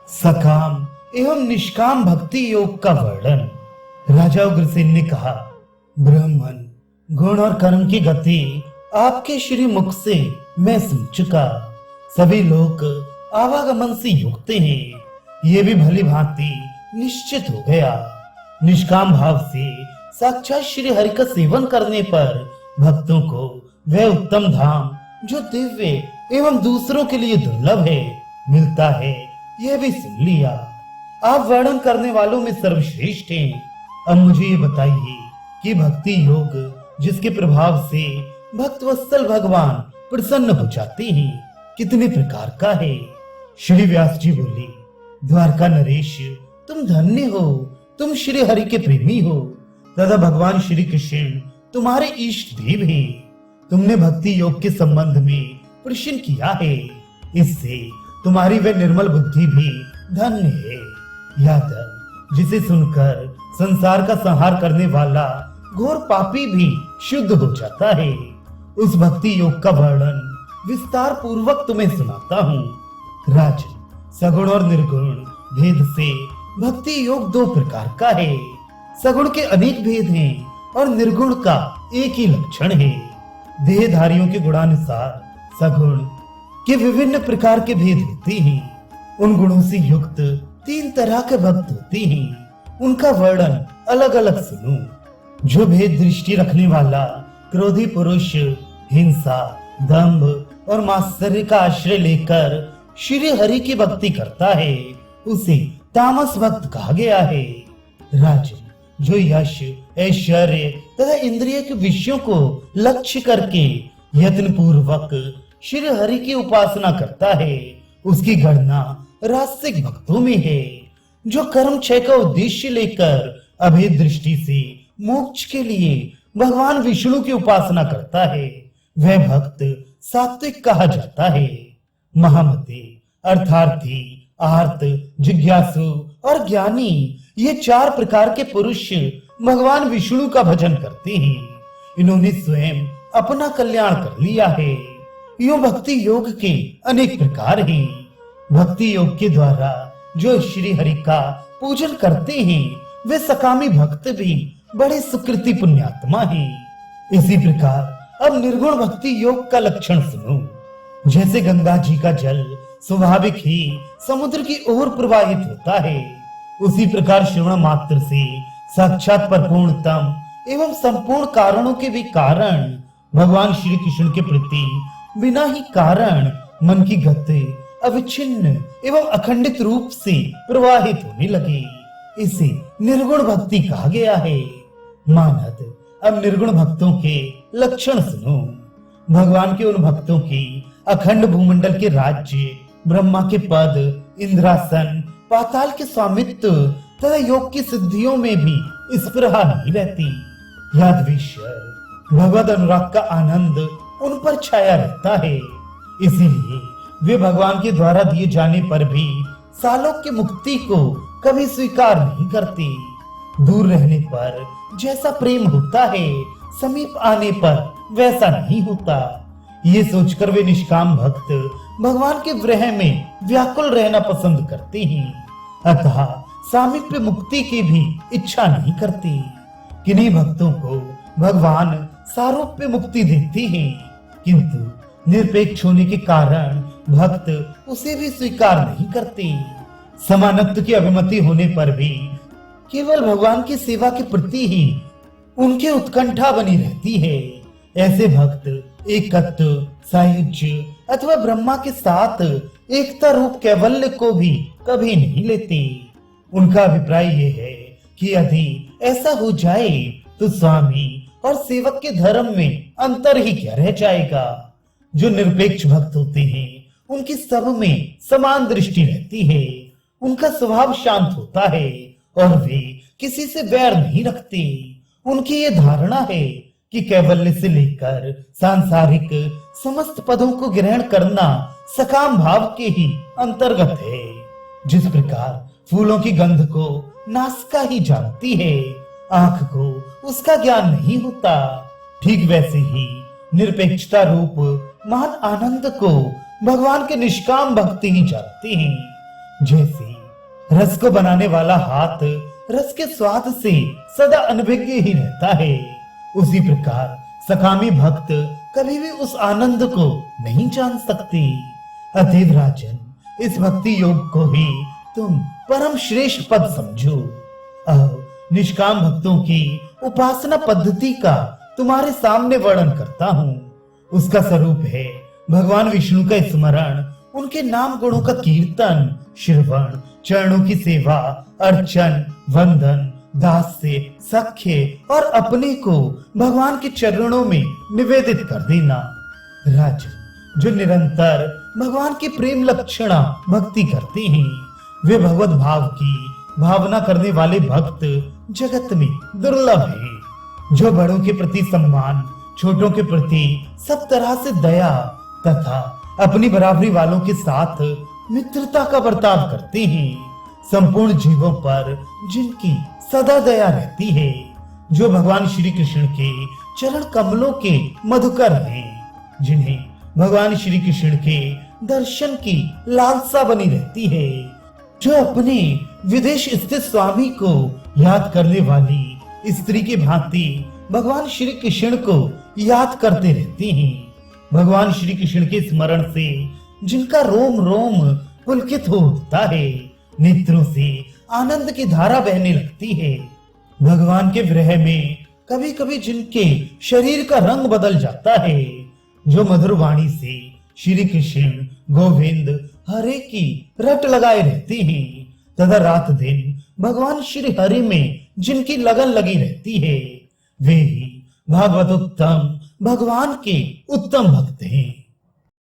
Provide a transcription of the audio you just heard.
सकाम एवं निष्काम भक्ति योग का वर्णन। राजा उग्रसेन ने कहा, ब्राह्मण गुण और कर्म की गति आपके श्री मुख से मैं सुन चुका। सभी लोग आवागमन से युक्त हैं, ये भी भली भांति निश्चित हो गया। निष्काम भाव से साक्षात श्री हरि का सेवन करने पर भक्तों को वह उत्तम धाम जो दिव्य एवं दूसरों के लिए दुर्लभ है मिलता है, यह भी सुन लिया। आप वर्णन करने वालों में सर्वश्रेष्ठ हैं। अब मुझे ये बताइए कि भक्ति योग जिसके प्रभाव से भक्त वत्सल भगवान प्रसन्न हो जाते हैं, कितने प्रकार का है? श्री व्यास जी बोले, द्वारका नरेश, तुम धन्य हो, तुम श्री हरि के प्रेमी हो तथा भगवान श्री कृष्ण तुम्हारे इष्ट देव हैं। तुमने भक्ति योग के संबंध में प्रश्न किया है, इससे तुम्हारी वह निर्मल बुद्धि भी धन्य है। यादव, जिसे सुनकर संसार का संहार करने वाला घोर पापी भी शुद्ध हो जाता है, उस भक्ति योग का वर्णन विस्तार पूर्वक तुम्हें सुनाता हूँ। राजन, सगुण और निर्गुण भेद से भक्ति योग दो प्रकार का है। सगुण के अनेक भेद हैं और निर्गुण का एक ही लक्षण है। देहधारियों के गुणानुसार सगुण के विभिन्न प्रकार के भेद होते हैं। उन गुणों से युक्त तीन तरह के भक्त होते हैं, उनका वर्णन अलग अलग सुनो। जो भेद दृष्टि रखने वाला क्रोधी पुरुष हिंसा, दंभ और मात्सर्य का आश्रय लेकर श्री हरि की भक्ति करता है, उसे तामस भक्त कहा गया है। राजन, जो यश, ऐश्वर्य तथा इंद्रिय के विषयों को लक्ष्य करके यत्न पूर्वक श्री हरि की उपासना करता है, उसकी गणना रास्तिक भक्तों में है। जो कर्म क्षय का उद्देश्य लेकर अभेद दृष्टि से मोक्ष के लिए भगवान विष्णु की उपासना करता है, वह भक्त सात्विक कहा जाता है। महामते, अर्थार्थी, आर्त, जिज्ञासु और ज्ञानी, ये चार प्रकार के पुरुष भगवान विष्णु का भजन करते हैं। इन्होंने स्वयं अपना कल्याण कर लिया है। यूं भक्ति योग के अनेक प्रकार हैं। भक्ति योग के द्वारा जो श्री हरि का पूजन करते हैं, वे सकामी भक्त भी बड़े सुकृति पुण्यात्मा हैं। इसी प्रकार अब निर्गुण भक्ति योग का लक्षण सुनो। जैसे गंगा जी का जल स्वाभाविक ही समुद्र की ओर प्रवाहित होता है, उसी प्रकार श्रवण मात्र से साक्षात परिपूर्णतम एवं संपूर्ण कारणों के भी कारण भगवान श्री कृष्ण के प्रति बिना ही कारण मन की गति अविच्छिन्न एवं अखंडित रूप से प्रवाहित होने लगे। इसे निर्गुण भक्ति कहा गया है। मानद, अब निर्गुण भक्तों के लक्षण सुनो। भगवान के उन भक्तों की अखंड भूमंडल के राज्य, ब्रह्मा के पद, इंद्रासन, पाताल के स्वामित्व तथा योग की सिद्धियों में भी स्पृहा नहीं रहती। यादवेश्वर, भगवत अनुराग का आनंद उन पर छाया रहता है। इसीलिए वे भगवान के द्वारा दिए जाने पर भी सालों की मुक्ति को कभी स्वीकार नहीं करते। दूर रहने पर जैसा प्रेम होता है, समीप आने पर वैसा नहीं होता। ये सोचकर वे निष्काम भक्त भगवान के विरह में व्याकुल रहना पसंद करते हैं, अतः सामीप्य मुक्ति की भी इच्छा नहीं करते। किन्हीं भक्तों को भगवान सारूप्य मुक्ति देते हैं, किंतु निरपेक्ष होने के कारण भक्त उसे भी स्वीकार नहीं करते। समानत्व की अभिमति होने पर भी केवल भगवान की सेवा के प्रति ही उनकी उत्कंठा बनी रहती है। ऐसे भक्त एकत्व, सायुज्य अथवा ब्रह्मा के साथ एकता रूप कैवल्य को भी कभी नहीं लेते। उनका अभिप्राय यह है कि यदि ऐसा हो जाए तो स्वामी और सेवक के धर्म में अंतर ही क्या रह जाएगा। जो निरपेक्ष भक्त होते हैं, उनकी सब में समान दृष्टि रहती है। उनका स्वभाव शांत होता है और वे किसी से बैर नहीं रखते। उनकी ये धारणा है कि कैवल्य से लेकर सांसारिक समस्त पदों को ग्रहण करना सकाम भाव के ही अंतर्गत है। जिस प्रकार फूलों की गंध को नासिका ही जानती है, आंख को उसका ज्ञान नहीं होता, ठीक वैसे ही निरपेक्षता रूप महान आनंद को भगवान के निष्काम भक्ति ही जानते हैं। जैसे रस को बनाने वाला हाथ रस के स्वाद से सदा अनभिज्ञ ही रहता है। उसी प्रकार सकामी भक्त कभी भी उस आनंद को नहीं जान सकती। अतएव राजन, इस भक्ति योग को ही तुम परम श्रेष्ठ पद समझो। अब निष्काम भक्तों की उपासना पद्धति का तुम्हारे सामने वर्णन करता हूँ। उसका स्वरूप है भगवान विष्णु का स्मरण, उनके नाम गुणों का कीर्तन, श्रवण, चरणों की सेवा, अर्चन, वंदन, दास्य, सख्य और अपने को भगवान के चरणों में निवेदित कर देना। राजन, जो निरंतर भगवान की प्रेम लक्षणा भक्ति करते हैं, वे भगवत भाव की भावना करने वाले भक्त जगत में दुर्लभ है। जो बड़ों के प्रति सम्मान, छोटों के प्रति सब तरह से दया तथा अपनी बराबरी वालों के साथ मित्रता का बर्ताव करते हैं, संपूर्ण जीवों पर जिनकी सदा दया रहती है, जो भगवान श्री कृष्ण के चरण कमलों के मधुकर हैं, जिन्हें भगवान श्री कृष्ण के दर्शन की लालसा बनी रहती है, जो अपने विदेश स्थित स्वामी को याद करने वाली स्त्री की भांति भगवान श्री कृष्ण को याद करते रहते हैं, भगवान श्री कृष्ण के स्मरण से जिनका रोम रोम पुलकित हो उठता है, नेत्रों से आनंद की धारा बहने लगती है, भगवान के विरह में कभी कभी जिनके शरीर का रंग बदल जाता है, जो मधुर वाणी से श्री कृष्ण, गोविंद, हरे की रट लगाए रहते हैं, तथा रात दिन भगवान श्री हरि में जिनकी लगन लगी रहती है, वे ही भागवतोत्तम भगवान के उत्तम भक्त हैं।